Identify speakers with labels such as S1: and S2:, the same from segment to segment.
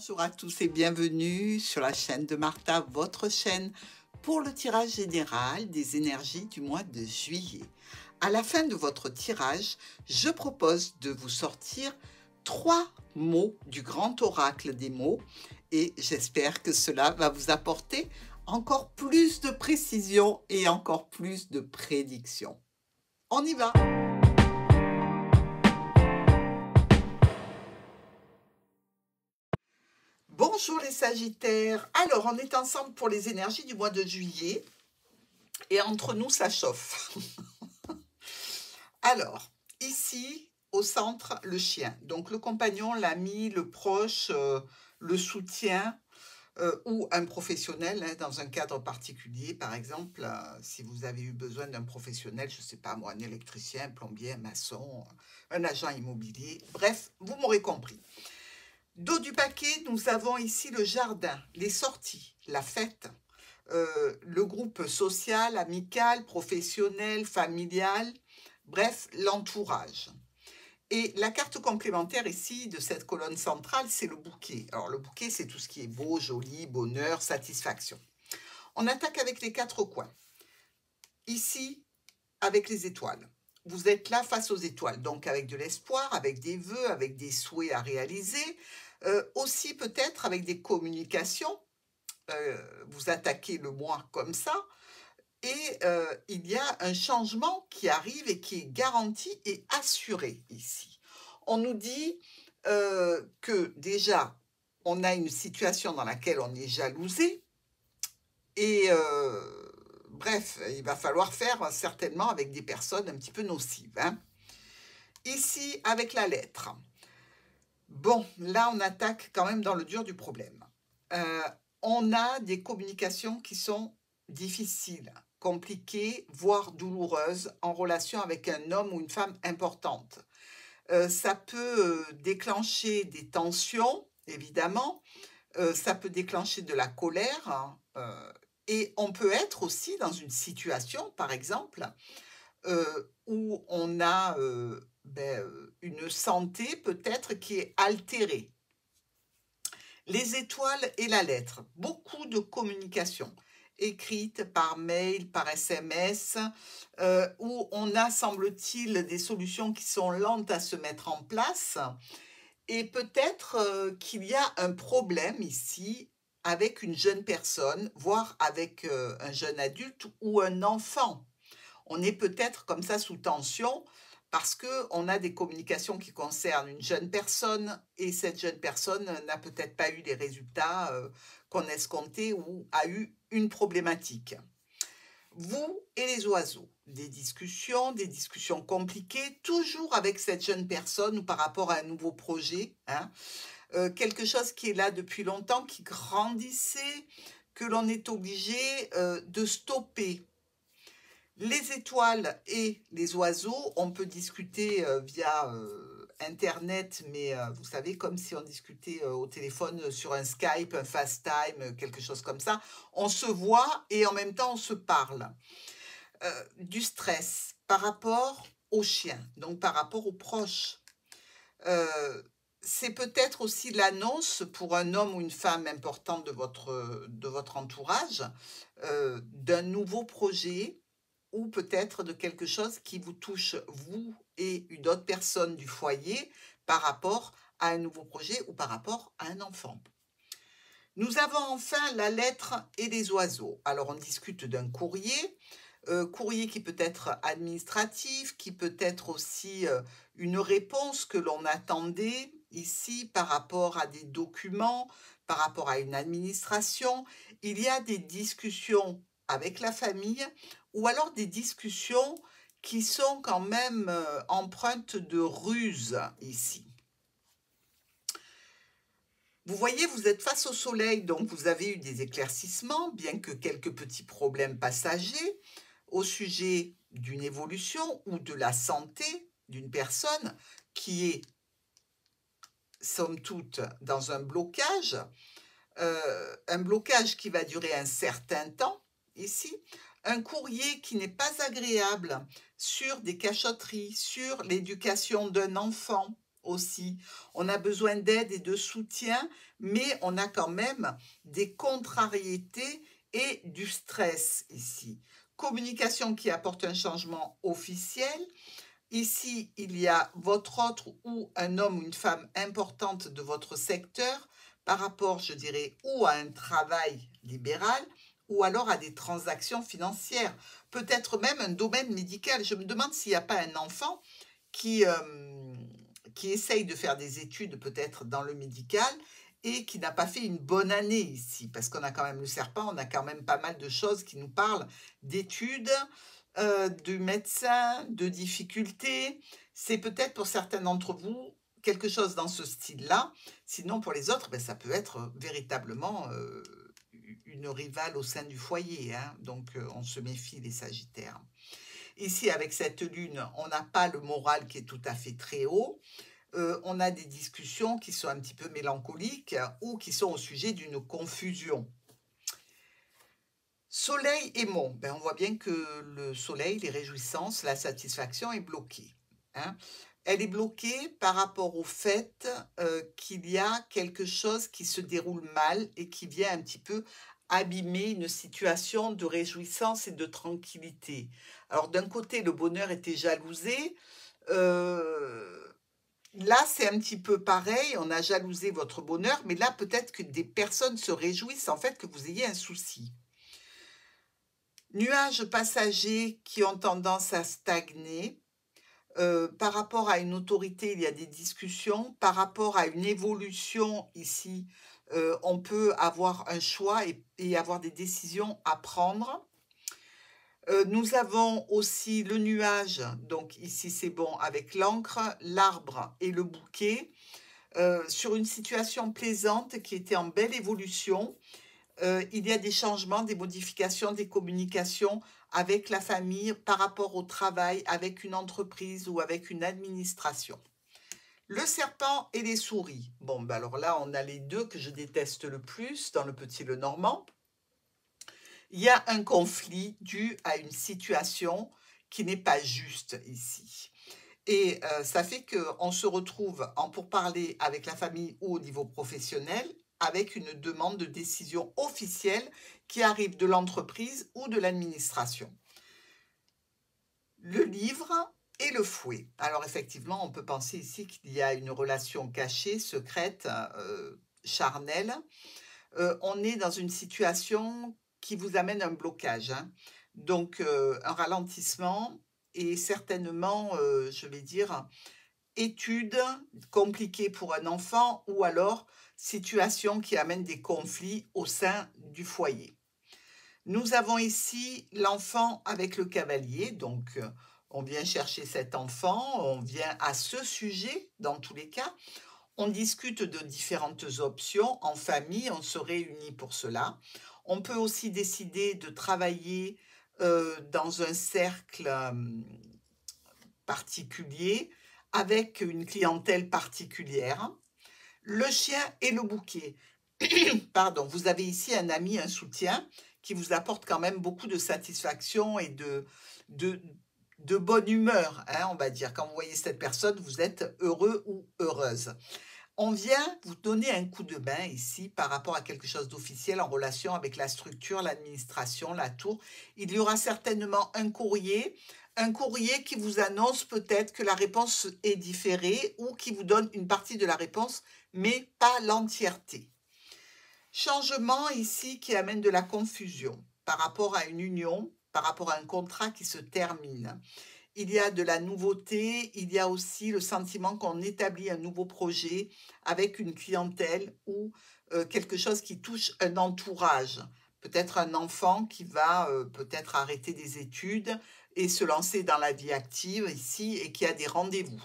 S1: Bonjour à tous et bienvenue sur la chaîne de Martha, votre chaîne pour le tirage général des énergies du mois de juillet. À la fin de votre tirage, je propose de vous sortir 3 mots du grand oracle des mots et j'espère que cela va vous apporter encore plus de précision et encore plus de prédiction. On y va! Bonjour les Sagittaires, alors on est ensemble pour les énergies du mois de juillet et entre nous ça chauffe. Alors, ici au centre le chien, donc le compagnon, l'ami, le proche, le soutien ou un professionnel dans un cadre particulier, par exemple si vous avez eu besoin d'un professionnel, je ne sais pas moi, un électricien, un plombier, un maçon, un agent immobilier, bref, vous m'aurez compris. Dos du paquet, nous avons ici le jardin, les sorties, la fête, le groupe social, amical, professionnel, familial, bref, l'entourage. Et la carte complémentaire ici de cette colonne centrale, c'est le bouquet. Alors le bouquet, c'est tout ce qui est beau, joli, bonheur, satisfaction. On attaque avec les 4 coins. Ici, avec les étoiles. Vous êtes là face aux étoiles, donc avec de l'espoir, avec des vœux, avec des souhaits à réaliser, aussi peut-être avec des communications. Vous attaquez le mois comme ça, et il y a un changement qui arrive et qui est garanti et assuré ici. On nous dit que déjà, on a une situation dans laquelle on est jalousé, et bref, il va falloir faire certainement avec des personnes un petit peu nocives. Ici, avec la lettre. Bon, là, on attaque quand même dans le dur du problème. On a des communications qui sont difficiles, compliquées, voire douloureuses en relation avec un homme ou une femme importante. Ça peut déclencher des tensions, évidemment. Ça peut déclencher de la colère. Et on peut être aussi dans une situation, par exemple, où on a une santé peut-être qui est altérée. Les étoiles et la lettre, beaucoup de communication écrite par mail, par SMS, où on a, semble-t-il, des solutions qui sont lentes à se mettre en place. Et peut-être qu'il y a un problème ici avec une jeune personne, voire avec un jeune adulte ou un enfant. On est peut-être comme ça sous tension parce qu'on a des communications qui concernent une jeune personne et cette jeune personne n'a peut-être pas eu les résultats qu'on escomptait ou a eu une problématique. Vous et les oiseaux, des discussions compliquées, toujours avec cette jeune personne ou par rapport à un nouveau projet, quelque chose qui est là depuis longtemps, qui grandissait, que l'on est obligé de stopper. Les étoiles et les oiseaux, on peut discuter via Internet, mais vous savez, comme si on discutait au téléphone sur un Skype, un FaceTime, quelque chose comme ça. On se voit et en même temps, on se parle. Du stress par rapport aux chiens, donc par rapport aux proches. C'est peut-être aussi l'annonce pour un homme ou une femme importante de votre entourage d'un nouveau projet ou peut-être de quelque chose qui vous touche, vous et une autre personne du foyer, par rapport à un nouveau projet ou par rapport à un enfant. Nous avons enfin la lettre et les oiseaux. Alors, on discute d'un courrier, courrier qui peut être administratif, qui peut être aussi une réponse que l'on attendait ici par rapport à des documents, par rapport à une administration. Il y a des discussions avec la famille ou alors des discussions qui sont quand même empreintes de ruse ici. Vous voyez, vous êtes face au soleil, donc vous avez eu des éclaircissements, bien que quelques petits problèmes passagers au sujet d'une évolution ou de la santé d'une personne qui est, somme toute, dans un blocage qui va durer un certain temps, ici, un courrier qui n'est pas agréable sur des cachotteries, sur l'éducation d'un enfant, aussi. On a besoin d'aide et de soutien, mais on a quand même des contrariétés et du stress ici. Communication qui apporte un changement officiel. Ici, il y a votre autre ou un homme ou une femme importante de votre secteur par rapport, je dirais, ou à un travail libéral ou alors à des transactions financières, peut-être même un domaine médical. Je me demande s'il n'y a pas un enfant qui, qui essaye de faire des études peut-être dans le médical et qui n'a pas fait une bonne année ici, parce qu'on a quand même le serpent, on a quand même pas mal de choses qui nous parlent d'études, du médecin, de difficultés. C'est peut-être pour certains d'entre vous quelque chose dans ce style-là. Sinon, pour les autres, ben, ça peut être véritablement une rivale au sein du foyer, hein. Donc, on se méfie les Sagittaires. Ici, avec cette lune, on n'a pas le moral qui est tout à fait très haut. On a des discussions qui sont un petit peu mélancoliques ou qui sont au sujet d'une confusion. Soleil et Mont, ben, on voit bien que le soleil, les réjouissances, la satisfaction est bloquée, hein. Elle est bloquée par rapport au fait qu'il y a quelque chose qui se déroule mal et qui vient un petit peu abîmer une situation de réjouissance et de tranquillité. Alors d'un côté, le bonheur était jalousé. Là, c'est un petit peu pareil, on a jalousé votre bonheur, mais là, peut-être que des personnes se réjouissent en fait que vous ayez un souci. Nuages passagers qui ont tendance à stagner. Par rapport à une autorité, il y a des discussions. Par rapport à une évolution ici, on peut avoir un choix et avoir des décisions à prendre. Nous avons aussi le nuage, donc ici c'est bon avec l'encre, l'arbre et le bouquet, sur une situation plaisante qui était en belle évolution. Il y a des changements, des modifications, des communications avec la famille par rapport au travail, avec une entreprise ou avec une administration. Le serpent et les souris. Bon, ben alors là, on a les deux que je déteste le plus dans le Petit Lenormand. Il y a un conflit dû à une situation qui n'est pas juste ici. Et ça fait qu'on se retrouve en pourparlers avec la famille ou au niveau professionnel avec une demande de décision officielle qui arrive de l'entreprise ou de l'administration. Le livre et le fouet. Alors effectivement, on peut penser ici qu'il y a une relation cachée, secrète, charnelle. On est dans une situation qui vous amène un blocage, hein. Donc un ralentissement et certainement, je vais dire, études compliquées pour un enfant ou alors situation qui amène des conflits au sein du foyer. Nous avons ici l'enfant avec le cavalier, donc on vient chercher cet enfant, on vient à ce sujet dans tous les cas. On discute de différentes options en famille, on se réunit pour cela. On peut aussi décider de travailler dans un cercle particulier avec une clientèle particulière. Le chien et le bouquet. Pardon, vous avez ici un ami, un soutien qui vous apporte quand même beaucoup de satisfaction et de, de bonne humeur, hein, on va dire. Quand vous voyez cette personne, vous êtes heureux ou heureuse. On vient vous donner un coup de main ici par rapport à quelque chose d'officiel en relation avec la structure, l'administration, la tour. Il y aura certainement un courrier qui vous annonce peut-être que la réponse est différée ou qui vous donne une partie de la réponse, mais pas l'entièreté. Changement ici qui amène de la confusion par rapport à une union, par rapport à un contrat qui se termine. Il y a de la nouveauté, il y a aussi le sentiment qu'on établit un nouveau projet avec une clientèle ou quelque chose qui touche un entourage. Peut-être un enfant qui va peut-être arrêter des études et se lancer dans la vie active ici et qui a des rendez-vous.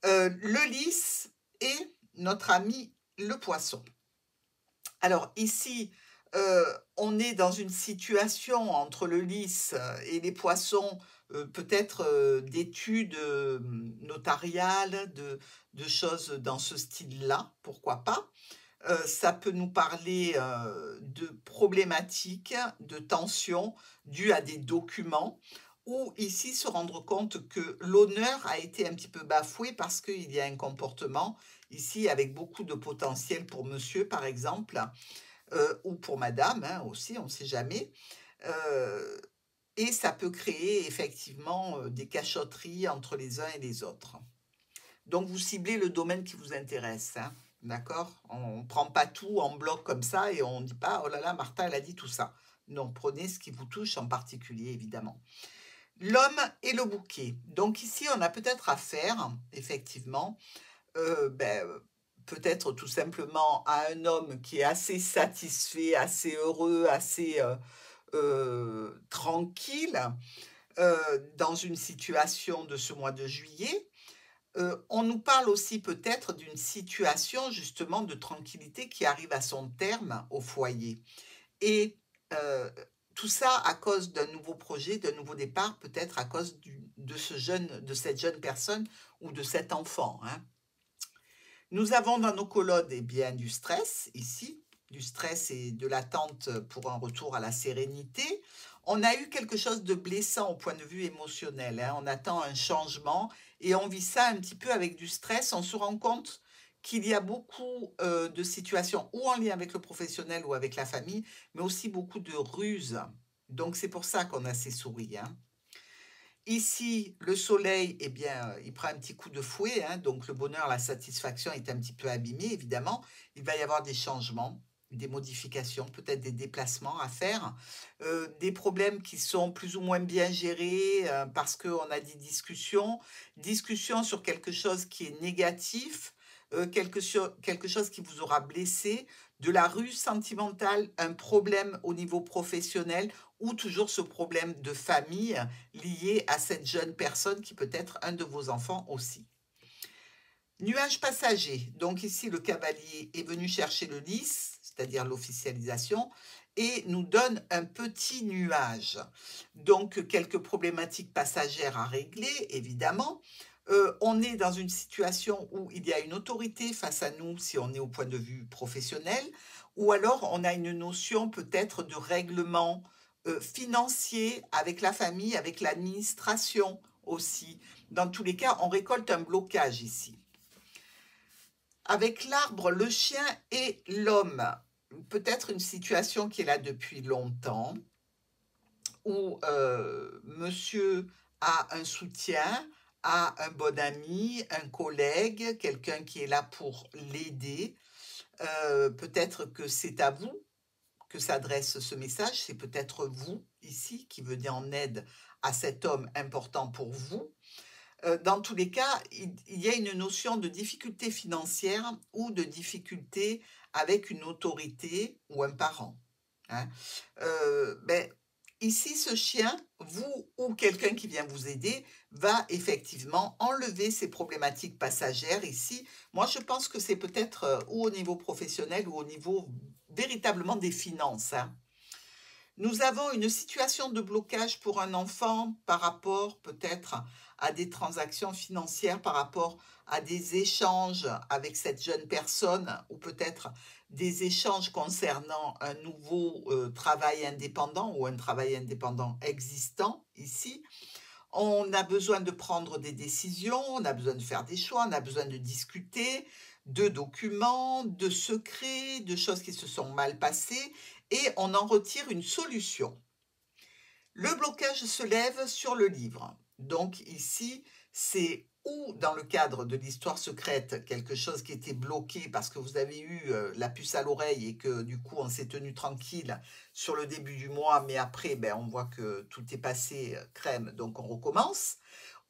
S1: Le lys et notre ami le poisson. Alors ici, on est dans une situation entre le lys et les poissons, peut-être d'études notariales, de choses dans ce style-là, pourquoi pas. Ça peut nous parler de problématiques, de tensions dues à des documents. ou ici se rendre compte que l'honneur a été un petit peu bafoué parce qu'il y a un comportement ici avec beaucoup de potentiel pour monsieur par exemple, ou pour madame hein, aussi, on ne sait jamais. Euh, et ça peut créer effectivement des cachotteries entre les uns et les autres. Donc vous ciblez le domaine qui vous intéresse, hein, d'accord? On ne prend pas tout en bloc comme ça et on ne dit pas, oh là là, Martha, elle a dit tout ça. Non, prenez ce qui vous touche en particulier, évidemment. L'homme et le bouquet. Donc ici, on a peut-être affaire, effectivement, ben, peut-être tout simplement à un homme qui est assez satisfait, assez heureux, assez tranquille dans une situation de ce mois de juillet. On nous parle aussi peut-être d'une situation justement de tranquillité qui arrive à son terme au foyer. Et euh, tout ça à cause d'un nouveau projet, d'un nouveau départ, peut-être à cause de cette jeune personne ou de cet enfant, hein. Nous avons dans nos colonnes eh bien, du stress, ici, du stress et de l'attente pour un retour à la sérénité. On a eu quelque chose de blessant au point de vue émotionnel, hein. On attend un changement et on vit ça un petit peu avec du stress. On se rend compte qu'il y a beaucoup de situations ou en lien avec le professionnel ou avec la famille, mais aussi beaucoup de ruses. Donc c'est pour ça qu'on a ces souris, hein. Ici, le soleil, eh bien, il prend un petit coup de fouet, hein, donc le bonheur, la satisfaction est un petit peu abîmé, évidemment. Il va y avoir des changements, des modifications, peut-être des déplacements à faire, des problèmes qui sont plus ou moins bien gérés parce qu'on a des discussions sur quelque chose qui est négatif, quelque chose qui vous aura blessé, de la ruse sentimentale, un problème au niveau professionnel ou toujours ce problème de famille lié à cette jeune personne qui peut être un de vos enfants aussi. Nuage passager. Donc ici, le cavalier est venu chercher le lys, c'est-à-dire l'officialisation, et nous donne un petit nuage. Donc, quelques problématiques passagères à régler, évidemment. On est dans une situation où il y a une autorité face à nous si on est au point de vue professionnel, ou alors on a une notion peut-être de règlement financier avec la famille, avec l'administration aussi. Dans tous les cas, on récolte un blocage ici. Avec l'arbre, le chien et l'homme, peut-être une situation qui est là depuis longtemps, où monsieur a un soutien, a un bon ami, un collègue, quelqu'un qui est là pour l'aider. Peut-être que c'est à vous que s'adresse ce message, c'est peut-être vous ici qui venez en aide à cet homme important pour vous. Dans tous les cas, il y a une notion de difficulté financière ou de difficulté avec une autorité ou un parent, hein. Ben, ici, ce chien, vous ou quelqu'un qui vient vous aider, va effectivement enlever ces problématiques passagères ici. Moi, je pense que c'est peut-être ou au niveau professionnel ou au niveau véritablement des finances, hein. Nous avons une situation de blocage pour un enfant par rapport peut-être à des transactions financières, par rapport à des échanges avec cette jeune personne ou peut-être des échanges concernant un nouveau travail indépendant ou un travail indépendant existant ici. On a besoin de prendre des décisions, on a besoin de faire des choix, on a besoin de discuter de documents, de secrets, de choses qui se sont mal passées et on en retire une solution. Le blocage se lève sur le livre. Donc ici, c'est ou dans le cadre de l'histoire secrète, quelque chose qui était bloqué parce que vous avez eu la puce à l'oreille et que du coup on s'est tenu tranquille sur le début du mois, mais après ben, on voit que tout est passé crème, donc on recommence.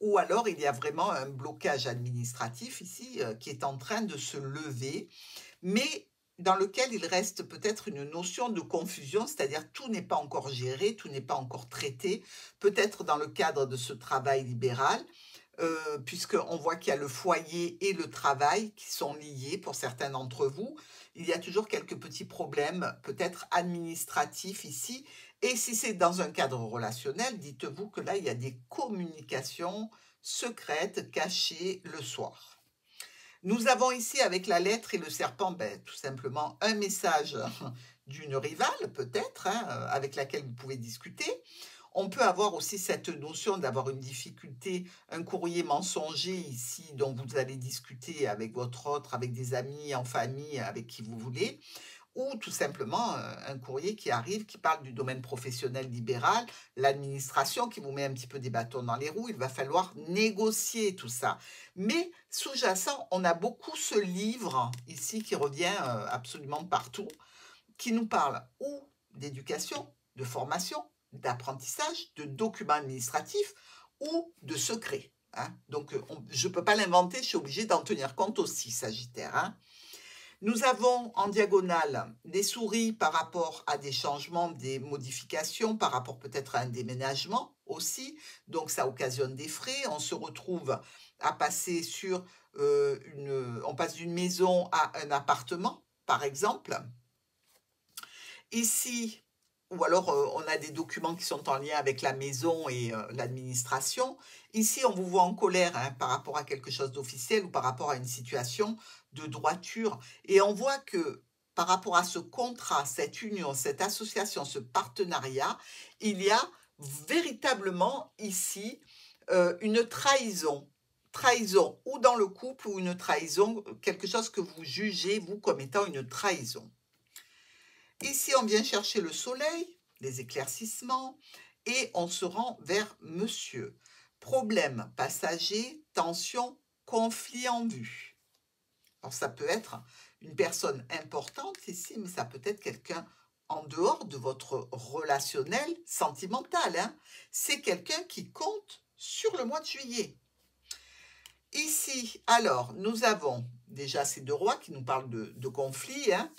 S1: Ou alors il y a vraiment un blocage administratif ici qui est en train de se lever, mais dans lequel il reste peut-être une notion de confusion, c'est-à-dire tout n'est pas encore géré, tout n'est pas encore traité, peut-être dans le cadre de ce travail libéral, puisqu'on voit qu'il y a le foyer et le travail qui sont liés pour certains d'entre vous. Il y a toujours quelques petits problèmes, peut-être administratifs ici. Et si c'est dans un cadre relationnel, dites-vous que là, il y a des communications secrètes cachées le soir. Nous avons ici avec la lettre et le serpent, ben, tout simplement un message d'une rivale peut-être, hein, avec laquelle vous pouvez discuter. On peut avoir aussi cette notion d'avoir une difficulté, un courrier mensonger ici dont vous allez discuter avec votre autre, avec des amis, en famille, avec qui vous voulez, ou tout simplement un courrier qui arrive, qui parle du domaine professionnel libéral, l'administration qui vous met un petit peu des bâtons dans les roues, il va falloir négocier tout ça. Mais sous-jacent, on a beaucoup ce livre ici qui revient absolument partout, qui nous parle ou d'éducation, de formation, d'apprentissage, de documents administratifs ou de secrets. Hein. Donc, je ne peux pas l'inventer, je suis obligée d'en tenir compte aussi, Sagittaire. Hein. Nous avons en diagonale des souris par rapport à des changements, des modifications, par rapport peut-être à un déménagement aussi. Donc, ça occasionne des frais. On se retrouve à passer sur on passe d'une maison à un appartement, par exemple. Ici, ou alors on a des documents qui sont en lien avec la maison et l'administration. Ici, on vous voit en colère hein, par rapport à quelque chose d'officiel ou par rapport à une situation de droiture. Et on voit que par rapport à ce contrat, cette union, cette association, ce partenariat, il y a véritablement ici une trahison. Trahison ou dans le couple ou une trahison, quelque chose que vous jugez, vous, comme étant une trahison. Ici, on vient chercher le soleil, les éclaircissements, et on se rend vers monsieur. Problème passager, tension, conflit en vue. Alors, ça peut être une personne importante ici, mais ça peut être quelqu'un en dehors de votre relationnel sentimental. Hein. C'est quelqu'un qui compte sur le mois de juillet. Ici, alors, nous avons déjà ces deux rois qui nous parlent de conflit, hein.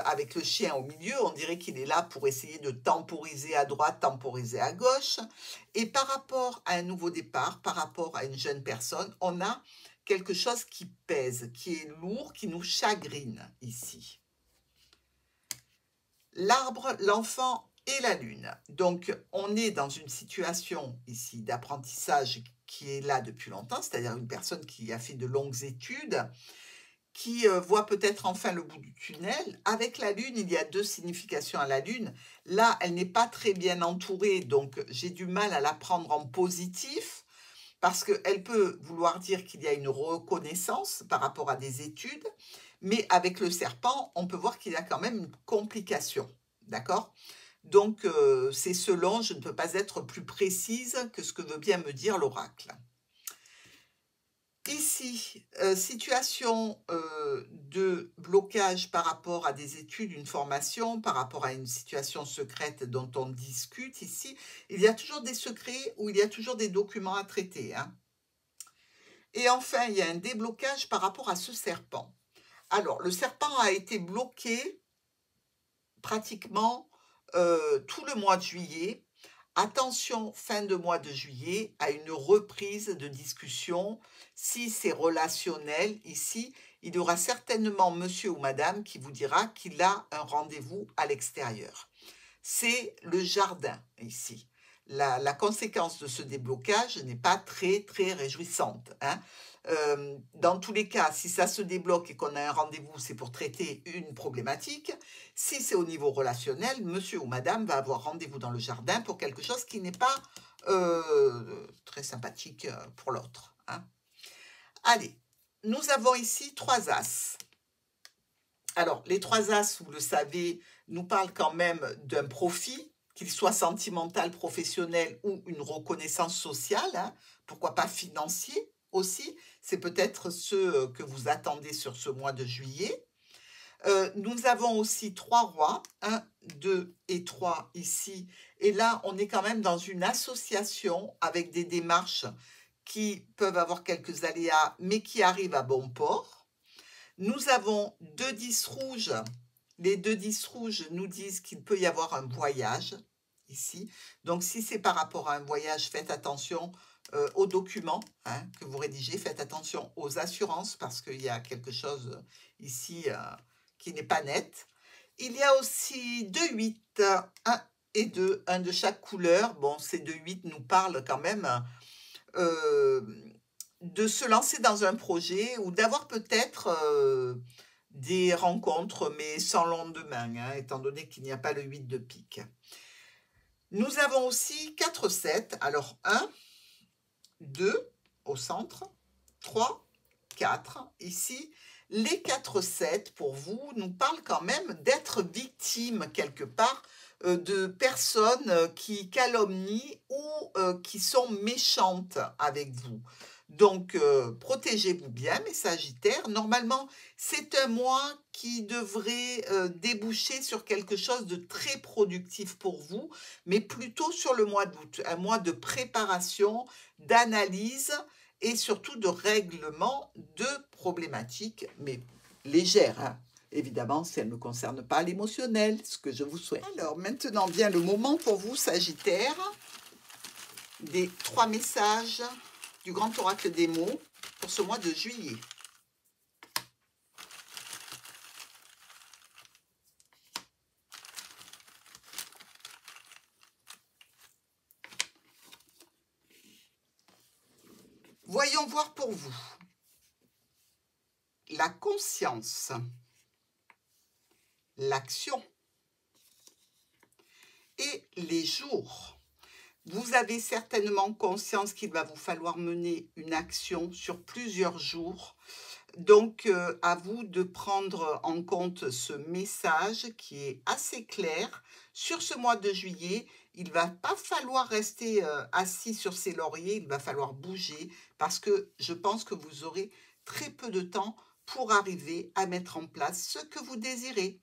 S1: Avec le chien au milieu, on dirait qu'il est là pour essayer de temporiser à droite, temporiser à gauche. Et par rapport à un nouveau départ, par rapport à une jeune personne, on a quelque chose qui pèse, qui est lourd, qui nous chagrine ici. L'arbre, l'enfant et la lune. Donc, on est dans une situation ici d'apprentissage qui est là depuis longtemps, c'est-à-dire une personne qui a fait de longues études, qui voit peut-être enfin le bout du tunnel. Avec la lune, il y a deux significations à la lune. Là, elle n'est pas très bien entourée, donc j'ai du mal à la prendre en positif, parce qu'elle peut vouloir dire qu'il y a une reconnaissance par rapport à des études, mais avec le serpent, on peut voir qu'il y a quand même une complication, d'accord ? Donc, c'est selon, je ne peux pas être plus précise que ce que veut bien me dire l'oracle. Ici, situation de blocage par rapport à des études, une formation, par rapport à une situation secrète dont on discute ici. Il y a toujours des secrets ou il y a toujours des documents à traiter. Hein. Et enfin, il y a un déblocage par rapport à ce serpent. Alors, le serpent a été bloqué pratiquement tout le mois de juillet. Attention, fin de mois de juillet, à une reprise de discussion. Si c'est relationnel, ici, il y aura certainement monsieur ou madame qui vous dira qu'il a un rendez-vous à l'extérieur. C'est le jardin, ici. La conséquence de ce déblocage n'est pas très, très réjouissante. Hein. Dans tous les cas, si ça se débloque et qu'on a un rendez-vous, c'est pour traiter une problématique. Si c'est au niveau relationnel, monsieur ou madame va avoir rendez-vous dans le jardin pour quelque chose qui n'est pas très sympathique pour l'autre. Hein. Allez, nous avons ici 3 as. Alors, les 3 as, vous le savez, nous parlent quand même d'un profit, qu'il soit sentimental, professionnel ou une reconnaissance sociale, hein, pourquoi pas financier aussi, c'est peut-être ce que vous attendez sur ce mois de juillet. Nous avons aussi 3 rois, 1, 2 et 3 ici, et là on est quand même dans une association avec des démarches qui peuvent avoir quelques aléas, mais qui arrivent à bon port. Nous avons 2 10 rouges. Les 2 10 rouges nous disent qu'il peut y avoir un voyage ici. Donc, si c'est par rapport à un voyage, faites attention aux documents hein, que vous rédigez. Faites attention aux assurances parce qu'il y a quelque chose ici qui n'est pas net. Il y a aussi 2 8, 1 et 2, un de chaque couleur. Bon, ces 2 8 nous parlent quand même de se lancer dans un projet ou d'avoir peut-être des rencontres, mais sans lendemain, hein, étant donné qu'il n'y a pas le 8 de pique. Nous avons aussi 4 7. Alors 1, 2 au centre, 3, 4 ici. Les 4 7 pour vous nous parlent quand même d'être victime quelque part de personnes qui calomnient ou qui sont méchantes avec vous. Donc, protégez-vous bien, mes Sagittaires. Normalement, c'est un mois qui devrait déboucher sur quelque chose de très productif pour vous, mais plutôt sur le mois d'août, un mois de préparation, d'analyse et surtout de règlement de problématiques, mais légères, hein. Évidemment, si elles ne concernent pas l'émotionnel, ce que je vous souhaite. Alors, maintenant vient le moment pour vous, Sagittaires, des 3 messages du Grand Oracle des mots pour ce mois de juillet. Voyons voir pour vous. La conscience, l'action et les jours. Vous avez certainement conscience qu'il va vous falloir mener une action sur plusieurs jours. Donc, à vous de prendre en compte ce message qui est assez clair. Sur ce mois de juillet, il ne va pas falloir rester assis sur ses lauriers, il va falloir bouger parce que je pense que vous aurez très peu de temps pour arriver à mettre en place ce que vous désirez.